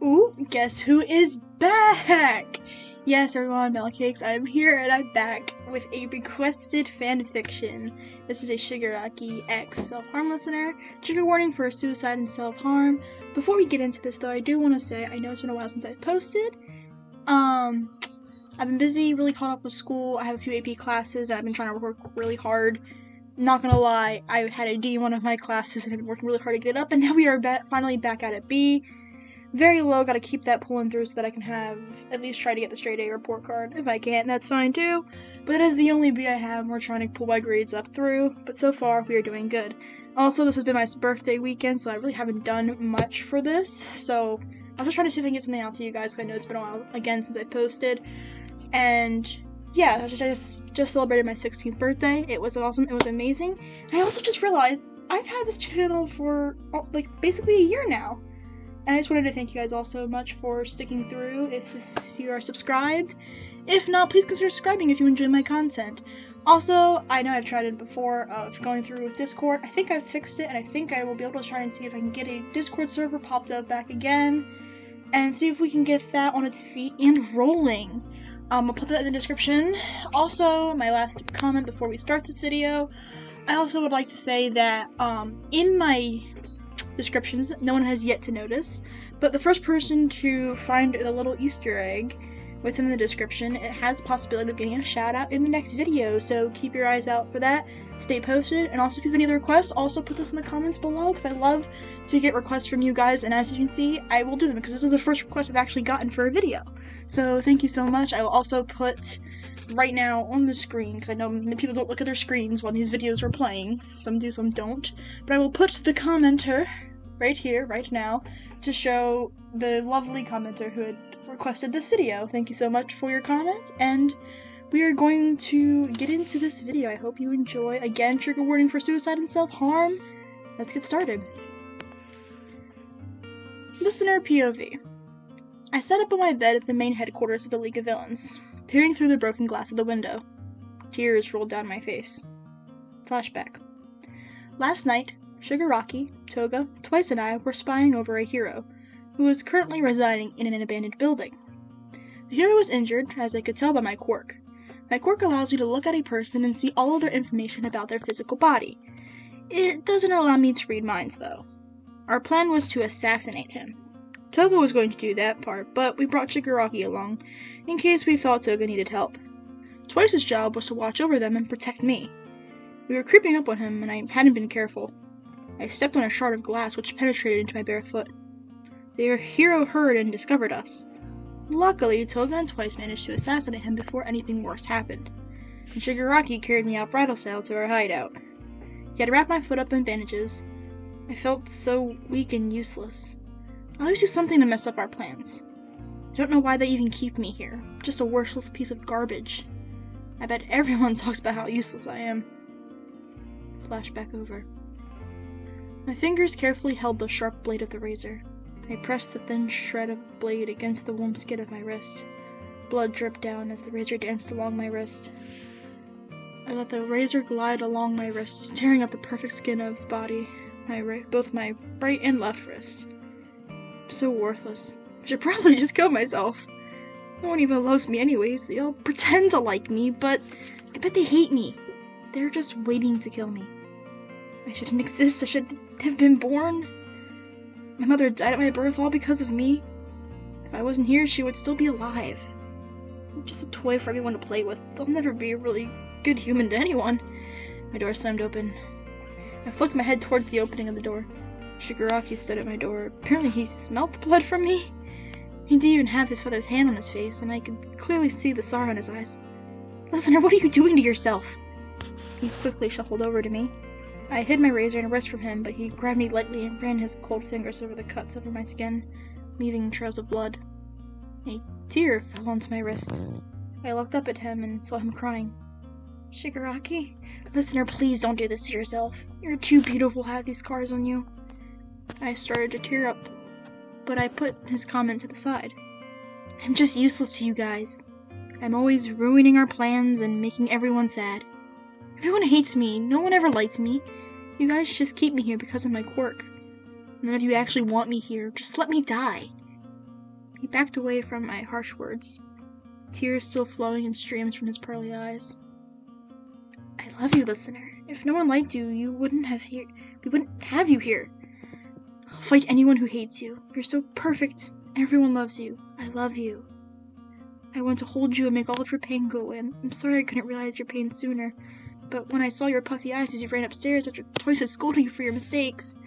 Ooh, guess who is back? Yes, everyone, Melcakes, I'm here and I'm back with a requested fanfiction. This is a Shigaraki X self-harm listener. Trigger warning for suicide and self-harm. Before we get into this though, I do want to say, I know it's been a while since I've posted. I've been busy, really caught up with school. I have a few AP classes and I've been trying to work really hard. Not gonna lie, I had a D in one of my classes and I've been working really hard to get it up, and now we are finally back at a B. Very low, gotta keep that pulling through so that I can have, at least try to get the straight A report card. If I can't, that's fine too. But that is the only B I have, we're trying to pull my grades up through, but so far, we are doing good. Also, this has been my birthday weekend, so I really haven't done much for this, so I'm just trying to see if I can get something out to you guys, because I know it's been a while, again, since I posted. And yeah, I just celebrated my 16th birthday. It was awesome, it was amazing. And I also just realized, I've had this channel for, like, basically a year now. And I just wanted to thank you guys all so much for sticking through if you are subscribed. If not, please consider subscribing if you enjoy my content. Also, I know I've tried it before of going through with Discord. I think I've fixed it, and I think I will be able to try and see if I can get a Discord server popped up back again, and see if we can get that on its feet and rolling. I'll put that in the description. Also, my last comment before we start this video, I also would like to say that in my descriptions, no one has yet to notice, but the first person to find the little Easter egg within the description, it has the possibility of getting a shout out in the next video, so keep your eyes out for that. Stay posted, and also if you have any other requests, also put this in the comments below, because I love to get requests from you guys, and as you can see, I will do them, because this is the first request I've actually gotten for a video. So thank you so much. I will also put right now on the screen, because I know many people don't look at their screens when these videos are playing. Some do, some don't. But I will put the commenter right here, right now, to show the lovely commenter who had requested this video. Thank you so much for your comment, and we are going to get into this video. I hope you enjoy. Again, trigger warning for suicide and self-harm. Let's get started. Listener POV. I sat up on my bed at the main headquarters of the League of Villains, peering through the broken glass of the window. Tears rolled down my face. Flashback. Last night, Shigaraki, Toga, Twice, and I were spying over a hero, who was currently residing in an abandoned building. The hero was injured, as I could tell by my quirk. My quirk allows me to look at a person and see all of their information about their physical body. It doesn't allow me to read minds, though. Our plan was to assassinate him. Toga was going to do that part, but we brought Shigaraki along, in case we thought Toga needed help. Twice's job was to watch over them and protect me. We were creeping up on him, and I hadn't been careful. I stepped on a shard of glass which penetrated into my bare foot. The hero heard and discovered us. Luckily, Toga and Twice managed to assassinate him before anything worse happened, and Shigaraki carried me out bridal style to our hideout. He had wrapped my foot up in bandages. I felt so weak and useless. I always do something to mess up our plans. I don't know why they even keep me here, just a worthless piece of garbage. I bet everyone talks about how useless I am. Flashback over. My fingers carefully held the sharp blade of the razor. I pressed the thin shred of blade against the warm skin of my wrist. Blood dripped down as the razor danced along my wrist. I let the razor glide along my wrist, tearing up the perfect skin of body, both my right and left wrist. I'm so worthless. I should probably just kill myself. No one even loves me anyways. They all pretend to like me, but I bet they hate me. They're just waiting to kill me. I shouldn't exist. I should have been born. My mother died at my birth all because of me. If I wasn't here, she would still be alive. I'm just a toy for everyone to play with. They'll never be a really good human to anyone. My door slammed open. I flicked my head towards the opening of the door. Shigaraki stood at my door. Apparently he smelled the blood from me. He didn't even have his father's hand on his face, and I could clearly see the sorrow in his eyes. Listener, what are you doing to yourself? He quickly shuffled over to me. I hid my razor and wrist from him, but he grabbed me lightly and ran his cold fingers over the cuts over my skin, leaving trails of blood. A tear fell onto my wrist. I looked up at him and saw him crying. Shigaraki? Listener, please don't do this to yourself. You're too beautiful to have these scars on you. I started to tear up, but I put his comment to the side. I'm just useless to you guys. I'm always ruining our plans and making everyone sad. Everyone hates me. No one ever liked me. You guys just keep me here because of my quirk. None of you actually want me here. Just let me die. He backed away from my harsh words, tears still flowing in streams from his pearly eyes. I love you, listener. If no one liked you, we wouldn't have you here. I'll fight anyone who hates you. You're so perfect. Everyone loves you. I love you. I want to hold you and make all of your pain go away. I'm sorry I couldn't realize your pain sooner, but when I saw your puffy eyes as you ran upstairs after twice had scolded you for your mistakes,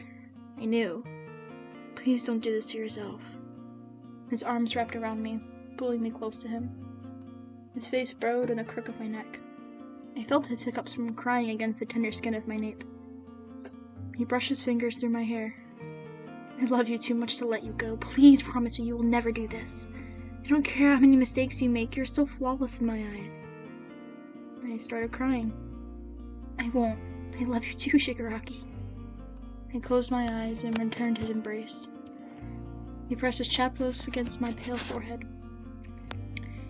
I knew. Please don't do this to yourself. His arms wrapped around me, pulling me close to him. His face burrowed in the crook of my neck. I felt his hiccups from crying against the tender skin of my nape. He brushed his fingers through my hair. I love you too much to let you go. Please promise me you will never do this. I don't care how many mistakes you make. You're so flawless in my eyes. I started crying. I won't. I love you too, Shigaraki. I closed my eyes and returned his embrace. He pressed his chapped against my pale forehead.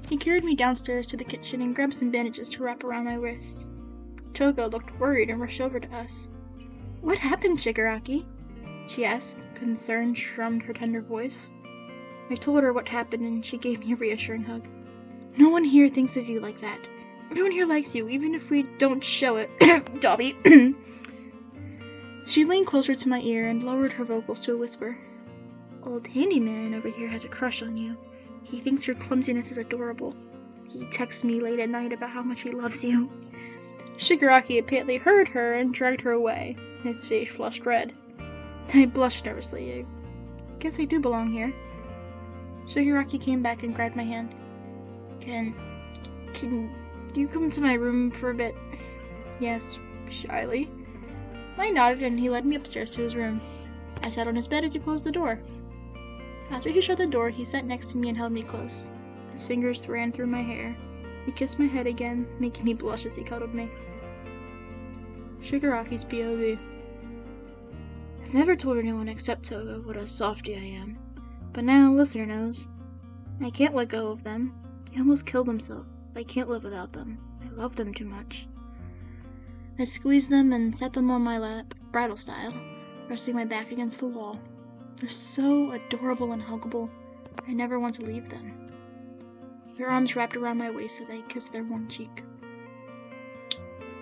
He carried me downstairs to the kitchen and grabbed some bandages to wrap around my wrist. Toga looked worried and rushed over to us. What happened, Shigaraki? She asked, concern strummed her tender voice. I told her what happened and she gave me a reassuring hug. No one here thinks of you like that. Everyone here likes you, even if we don't show it. Dobby. She leaned closer to my ear and lowered her vocals to a whisper. Old Handyman over here has a crush on you. He thinks your clumsiness is adorable. He texts me late at night about how much he loves you. Shigaraki apparently heard her and dragged her away. His face flushed red. I blushed nervously. I guess I do belong here. Shigaraki came back and grabbed my hand. Can you come to my room for a bit? Yes, shyly. I nodded and he led me upstairs to his room. I sat on his bed as he closed the door. After he shut the door, he sat next to me and held me close. His fingers ran through my hair. He kissed my head again, making me blush as he cuddled me. Shigaraki's POV. I've never told anyone except Toga what a softie I am, but now listener knows. I can't let go of them. They almost killed themselves. I can't live without them. I love them too much. I squeezed them and set them on my lap, bridal style, resting my back against the wall. They're so adorable and huggable. I never want to leave them. Their arms wrapped around my waist as I kissed their warm cheek.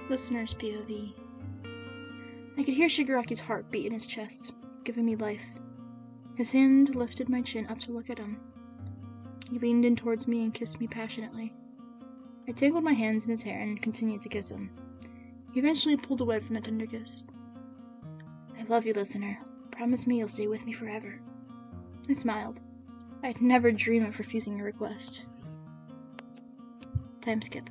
Listener's POV. I could hear Shigaraki's heart beat in his chest, giving me life. His hand lifted my chin up to look at him. He leaned in towards me and kissed me passionately. I tangled my hands in his hair and continued to kiss him. He eventually pulled away from the tender kiss. I love you, listener. Promise me you'll stay with me forever. I smiled. I'd never dream of refusing a request. Time skip.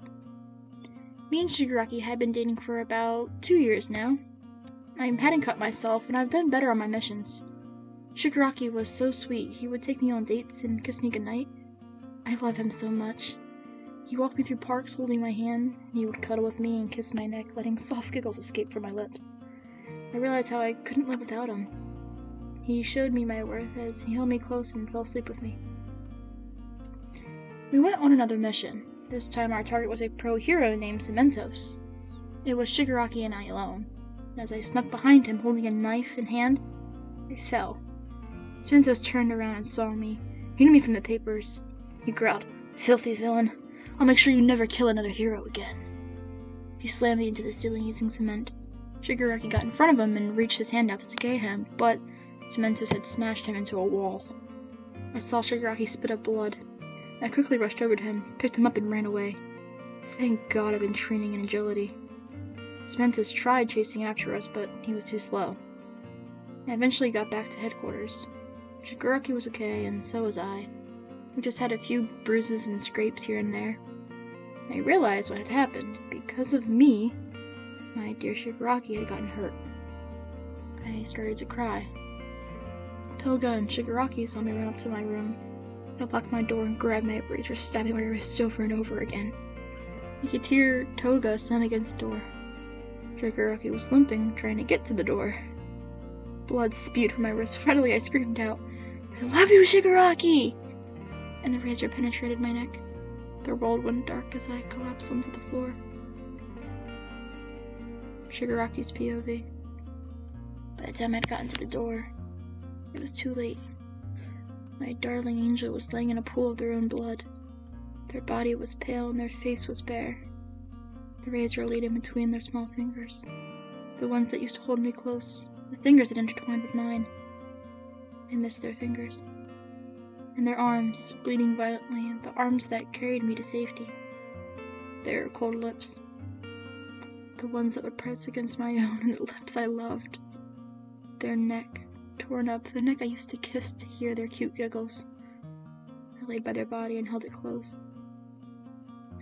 Me and Shigaraki had been dating for about 2 years now. I hadn't cut myself, and I've done better on my missions. Shigaraki was so sweet. He would take me on dates and kiss me goodnight. I love him so much. He walked me through parks holding my hand. He would cuddle with me and kiss my neck, letting soft giggles escape from my lips. I realized how I couldn't live without him. He showed me my worth as he held me close and fell asleep with me. We went on another mission. This time our target was a pro-hero named Cementos. It was Shigaraki and I alone. As I snuck behind him holding a knife in hand, I fell. Cementos turned around and saw me. He knew me from the papers. He growled, "Filthy villain. I'll make sure you never kill another hero again." He slammed me into the ceiling using cement. Shigaraki got in front of him and reached his hand out to decay him, but Cementos had smashed him into a wall. I saw Shigaraki spit up blood. I quickly rushed over to him, picked him up and ran away. Thank God I've been training in agility. Cementos tried chasing after us, but he was too slow. I eventually got back to headquarters. Shigaraki was okay, and so was I. We just had a few bruises and scrapes here and there. I realized what had happened. Because of me, my dear Shigaraki had gotten hurt. I started to cry. Toga and Shigaraki saw me run up to my room. I locked my door and grabbed my razor, stabbing my wrists over and over again. You could hear Toga slam against the door. Shigaraki was limping, trying to get to the door. Blood spewed from my wrist. Finally, I screamed out, "I love you, Shigaraki!" And the razor penetrated my neck. The world went dark as I collapsed onto the floor. Shigaraki's POV. By the time I'd gotten to the door, it was too late. My darling angel was laying in a pool of their own blood. Their body was pale and their face was bare. The razor laid in between their small fingers, the ones that used to hold me close, the fingers that intertwined with mine. I missed their fingers. And their arms, bleeding violently, the arms that carried me to safety. Their cold lips, the ones that would press against my own, and the lips I loved. Their neck, torn up, the neck I used to kiss to hear their cute giggles. I laid by their body and held it close.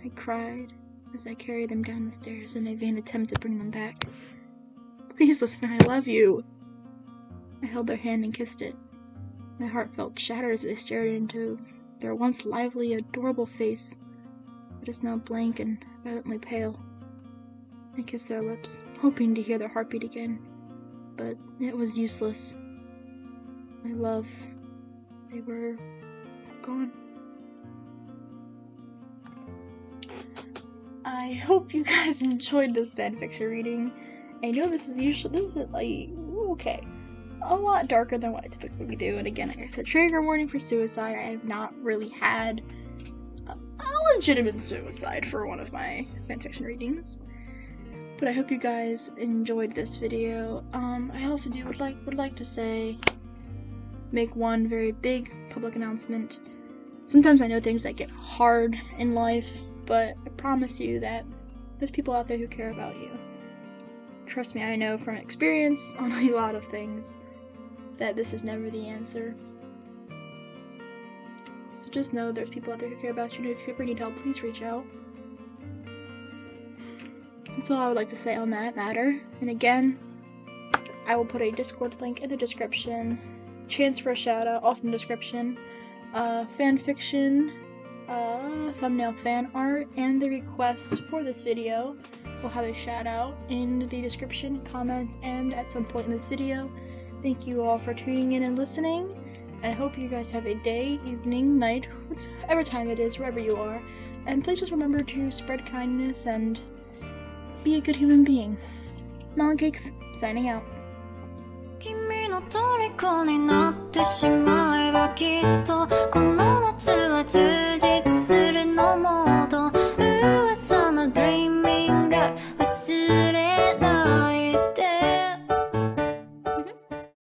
I cried as I carried them down the stairs in a vain attempt to bring them back. Please listen, I love you. I held their hand and kissed it. My heart felt shattered as I stared into their once lively, adorable face, but is now blank and violently pale. I kissed their lips, hoping to hear their heartbeat again, but it was useless. My love, they were gone. I hope you guys enjoyed this fanfiction reading. I know this is like, okay, a lot darker than what I typically do, and again, like I said, trigger warning for suicide. I have not really had a legitimate suicide for one of my fanfiction readings, but I hope you guys enjoyed this video. I also would like to say, make one very big public announcement. Sometimes I know things that get hard in life, but I promise you that there's people out there who care about you. Trust me, I know from experience on a lot of things that this is never the answer. So just know there's people out there who care about you, and if you ever need help, please reach out. That's all I would like to say on that matter. And again, I will put a Discord link in the description, chance for a shout out also in the description, fanfiction, thumbnail fan art, and the request for this video will have a shout out in the description, comments, and at some point in this video. Thank you all for tuning in and listening. I hope you guys have a day, evening, night, whatever time it is, wherever you are. And please just remember to spread kindness and be a good human being. Melon Cakes, signing out. 君の虜になってしまえばきっとこの夏は充実